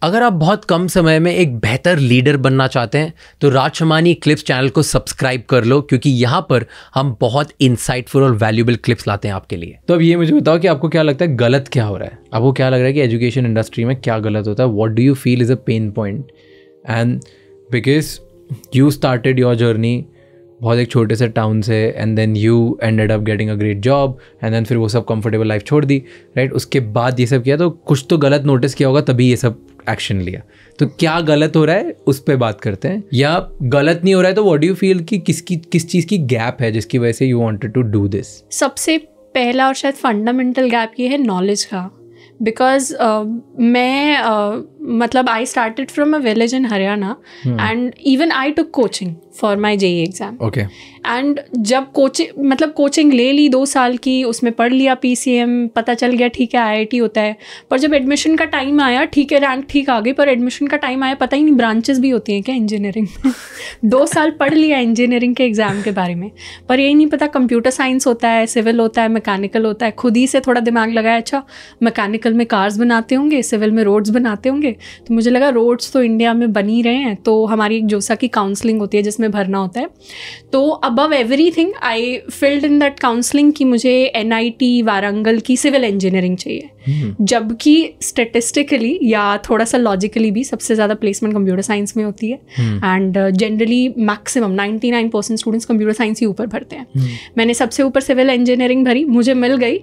अगर आप बहुत कम समय में एक बेहतर लीडर बनना चाहते हैं तो राज शमानी क्लिप्स चैनल को सब्सक्राइब कर लो, क्योंकि यहाँ पर हम बहुत इंसाइटफुल और वैल्यूएबल क्लिप्स लाते हैं आपके लिए। तो अब ये मुझे बताओ कि आपको क्या लगता है गलत क्या हो रहा है? आपको क्या लग रहा है कि एजुकेशन इंडस्ट्री में क्या गलत होता है? What do you feel is a pain point? And because you started your journey बहुत एक छोटे से टाउन से, and then you ended up getting a great job, and then फिर वो सब कंफर्टेबल लाइफ छोड़ दी, राइट? उसके बाद ये सब किया, तो कुछ तो गलत नोटिस किया होगा तभी ये सब एक्शन लिया। तो क्या गलत हो रहा है उस पर बात करते हैं, या गलत नहीं हो रहा है तो व्हाट डू यू फील कि किस चीज़ की गैप है जिसकी वजह से you wanted to do this? सबसे पहला और शायद फंडामेंटल गैप ये है नॉलेज का। बिकॉज मैं मतलब I started from a village in Haryana and even I took coaching for my JEE exam. Okay. And जब कोचिंग ले ली 2 साल की, उसमें पढ़ लिया PCM, पता चल गया ठीक है IIT होता है, पर जब एडमिशन का टाइम आया, ठीक है रैंक ठीक आ गई, पर एडमिशन का टाइम आया पता ही नहीं ब्रांचेस भी होती हैं क्या इंजीनियरिंग में। 2 साल पढ़ लिया इंजीनियरिंग के एग्ज़ाम के बारे में, पर यही नहीं पता कंप्यूटर साइंस होता है, सिविल होता है, मैकेनिकल होता है। खुद ही से थोड़ा दिमाग लगाया, अच्छा मैकेनिकल में कार्स बनाते होंगे, सिविल में रोड्स बनाते होंगे, तो मुझे लगा रोड्स तो इंडिया में बन ही रहे हैं, तो हमारी एक जोसा की काउंसलिंग होती है जिसमें भरना होता है। तो above everything I filled in that counselling कि मुझे NIT वारंगल की सिविल इंजीनियरिंग चाहिए, जबकि स्टेटिस्टिकली या थोड़ा सा लॉजिकली भी सबसे ज़्यादा प्लेसमेंट कंप्यूटर साइंस में होती है, and generally maximum 99% students computer science ही ऊपर भरते हैं। मैंने सबसे ऊपर सिविल इंजीनियरिंग भरी, मुझे मिल गई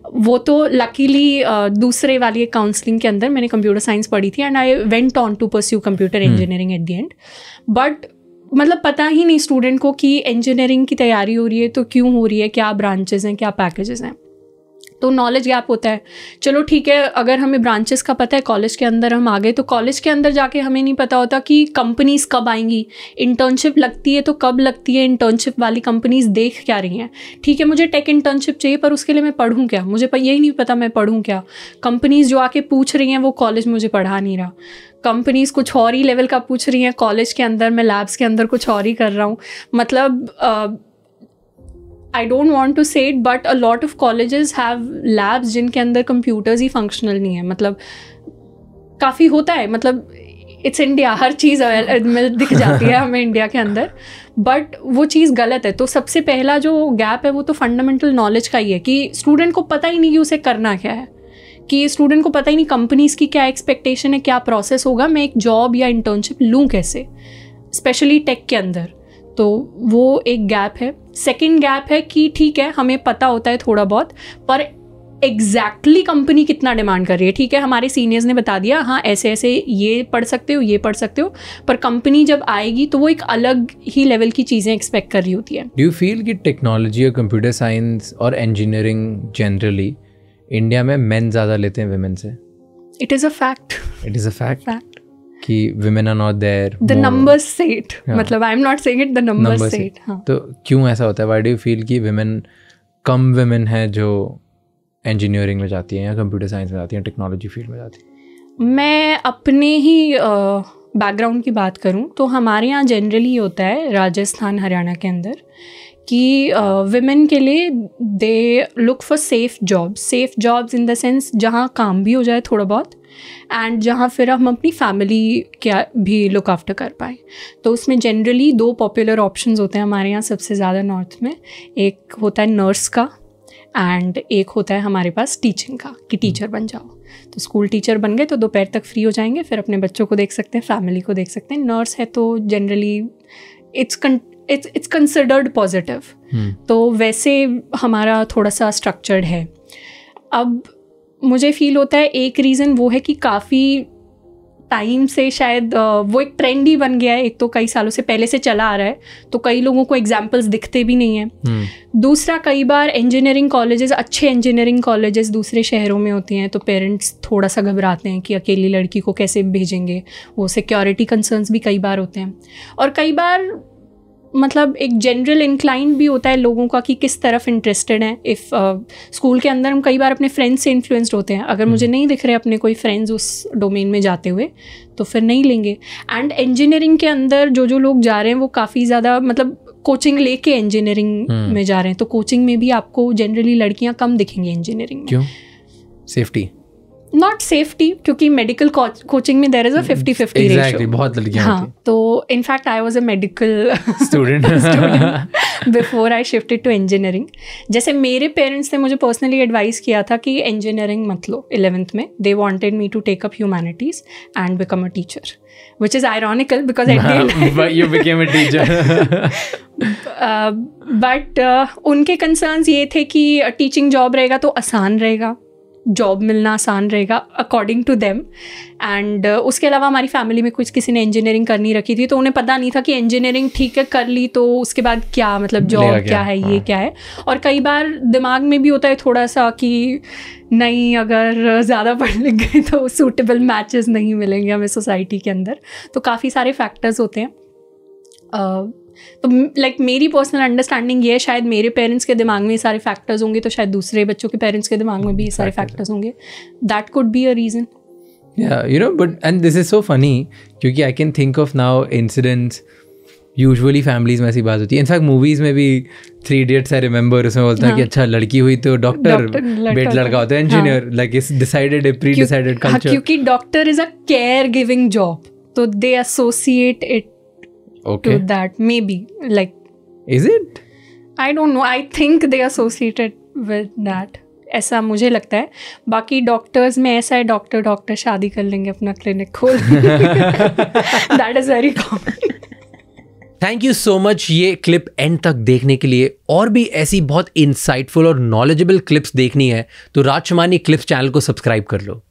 वो, तो लकीली दूसरे वाली काउंसलिंग के अंदर मैंने कंप्यूटर साइंस पढ़ी थी, and I went on to pursue computer engineering at the end. But मतलब पता ही नहीं स्टूडेंट को कि इंजीनियरिंग की तैयारी हो रही है तो क्यों हो रही है, क्या ब्रांचेस हैं, क्या पैकेजेस हैं, तो नॉलेज गैप होता है। चलो ठीक है, अगर हमें ब्रांचेस का पता है, कॉलेज के अंदर हम आ गए, तो कॉलेज के अंदर जाके हमें नहीं पता होता कि कंपनीज कब आएंगी, इंटर्नशिप लगती है तो कब लगती है, इंटर्नशिप वाली कंपनीज देख क्या रही हैं। ठीक है मुझे टेक इंटर्नशिप चाहिए, पर उसके लिए मैं पढ़ूँ क्या, मुझे यही नहीं पता मैं पढ़ूँ क्या। कंपनीज जो आके पूछ रही हैं वो कॉलेज मुझे पढ़ा नहीं रहा, कंपनीज कुछ और ही लेवल का पूछ रही हैं, कॉलेज के अंदर मैं लैब्स के अंदर कुछ और ही कर रहा हूँ। मतलब I don't want to say it, but a lot of colleges have labs जिनके अंदर कंप्यूटर्स ही फंक्शनल नहीं है। मतलब काफ़ी होता है, मतलब इट्स इंडिया, हर चीज़ दिख जाती है हमें इंडिया के अंदर, बट वो चीज़ गलत है। तो सबसे पहला जो गैप है वो तो फंडामेंटल नॉलेज का ही है कि स्टूडेंट को पता ही नहीं कि उसे करना क्या है, कि स्टूडेंट को पता ही नहीं कंपनीज़ की क्या एक्सपेक्टेशन है, क्या प्रोसेस होगा, मैं एक जॉब या इंटर्नशिप लूँ कैसे, स्पेशली टेक के अंदर। तो वो एक गैप है। सेकंड गैप है कि ठीक है हमें पता होता है थोड़ा बहुत, पर एग्जैक्टली कंपनी कितना डिमांड कर रही है। ठीक है हमारे सीनियर्स ने बता दिया हाँ ऐसे ऐसे ये पढ़ सकते हो, ये पढ़ सकते हो, पर कंपनी जब आएगी तो वो एक अलग ही लेवल की चीज़ें एक्सपेक्ट कर रही होती है। डू यू फील कि टेक्नोलॉजी और कंप्यूटर साइंस और इंजीनियरिंग जनरली इंडिया में मेन ज़्यादा लेते हैं वुमेन से? It is a fact. It is a fact कि women are not there. The numbers say it. मतलब I am not saying it, the numbers say it. हाँ. तो क्यों ऐसा होता है? Why do you feel कि कम women हैं जो engineering में जाती हैं या computer science में जाती हैं, technology field में जाती हैं? मैं अपने ही बैकग्राउंड की बात करूँ तो हमारे यहाँ जनरली होता है राजस्थान हरियाणा के अंदर कि women के लिए they look for safe jobs in the sense जहाँ काम भी हो जाए थोड़ा बहुत, एंड जहाँ फिर हम अपनी फैमिली क्या भी लुक आफ्टर कर पाए। तो उसमें जनरली 2 पॉपुलर ऑप्शंस होते हैं हमारे यहाँ सबसे ज़्यादा नॉर्थ में। एक होता है नर्स का एंड एक होता है हमारे पास टीचिंग का, कि टीचर बन जाओ। तो स्कूल टीचर बन गए तो दोपहर तक फ्री हो जाएंगे, फिर अपने बच्चों को देख सकते हैं, फैमिली को देख सकते हैं। नर्स है तो जनरली इट्स कंसिडर्ड पॉजिटिव। तो वैसे हमारा थोड़ा सा स्ट्रक्चर्ड है। अब मुझे फील होता है एक रीज़न वो है कि काफ़ी टाइम से शायद वो एक ट्रेंड ही बन गया है। एक तो कई सालों से पहले से चला आ रहा है, तो कई लोगों को एग्जाम्पल्स दिखते भी नहीं हैं। दूसरा, कई बार इंजीनियरिंग कॉलेजेस, अच्छे इंजीनियरिंग कॉलेजेस दूसरे शहरों में होती हैं, तो पेरेंट्स थोड़ा सा घबराते हैं कि अकेली लड़की को कैसे भेजेंगे। वो सिक्योरिटी कंसर्न्स भी कई बार होते हैं, और कई बार मतलब एक जनरल इंक्लाइन भी होता है लोगों का कि किस तरफ इंटरेस्टेड हैं। इफ़ स्कूल के अंदर हम कई बार अपने फ्रेंड्स से इन्फ्लुएंस्ड होते हैं, अगर मुझे नहीं दिख रहे अपने कोई फ्रेंड्स उस डोमेन में जाते हुए तो फिर नहीं लेंगे। एंड इंजीनियरिंग के अंदर जो लोग जा रहे हैं वो काफ़ी ज़्यादा मतलब कोचिंग लेके इंजीनियरिंग में जा रहे हैं, तो कोचिंग में भी आपको जनरली लड़कियाँ कम दिखेंगी इंजीनियरिंग में। क्यों? सेफ्टी? नॉट सेफ्टी, क्योंकि मेडिकल कोचिंग में देयर इज अ 50-50 रेशियो। बहुत लड़कियां हाँ, तो in fact I was a medical student before I shifted to engineering. जैसे मेरे पेरेंट्स ने मुझे पर्सनली एडवाइस किया था कि इंजीनियरिंग मत लो 11th में। They wanted me to take up humanities and become a teacher, which is ironical because at the end but you became a teacher. but उनके concerns ये थे कि टीचिंग जॉब रहेगा तो आसान रहेगा, जॉब मिलना आसान रहेगा अकॉर्डिंग टू देम। एंड उसके अलावा हमारी फैमिली में कुछ किसी ने इंजीनियरिंग करनी रखी थी, तो उन्हें पता नहीं था कि इंजीनियरिंग ठीक है कर ली तो उसके बाद क्या, मतलब जॉब क्या है, ये क्या है। और कई बार दिमाग में भी होता है थोड़ा सा कि नहीं, अगर ज़्यादा पढ़ लिख गए तो सूटेबल मैचेस नहीं मिलेंगे हमें सोसाइटी के अंदर। तो काफ़ी सारे फैक्टर्स होते हैं। तो लाइक मेरी पर्सनल अंडरस्टैंडिंग ये है, शायद मेरे पेरेंट्स के दिमाग में ये सारे फैक्टर्स होंगे तो शायद दूसरे बच्चों के पेरेंट्स के दिमाग में भी ये सारे फैक्टर्स होंगे। That could be a reason. Yeah, you know, but and this is so funny क्योंकि I can think of now incidents usually families में ऐसी बात होती है। इनफैक्ट मूवीज में भी 3 Idiots आई रिमेंबर, उसमें बोलता है कि अच्छा लड़की हुई तो डॉक्टर, बेट लड़का होता है engineer, like it's decided, pre decided culture. क्योंकि doctor is a care giving job, तो they associate it to that, maybe like, is it, I don't know, I think they associated with that, ऐसा मुझे लगता है। बाकी doctors में ऐसा है, डॉक्टर शादी कर लेंगे, अपना क्लिनिक खोल, that is very common. Thank you so much ये क्लिप एंड तक देखने के लिए। और भी ऐसी बहुत इंसाइटफुल और नॉलेजेबल क्लिप्स देखनी है तो राजशमानी क्लिप्स चैनल को सब्सक्राइब कर लो।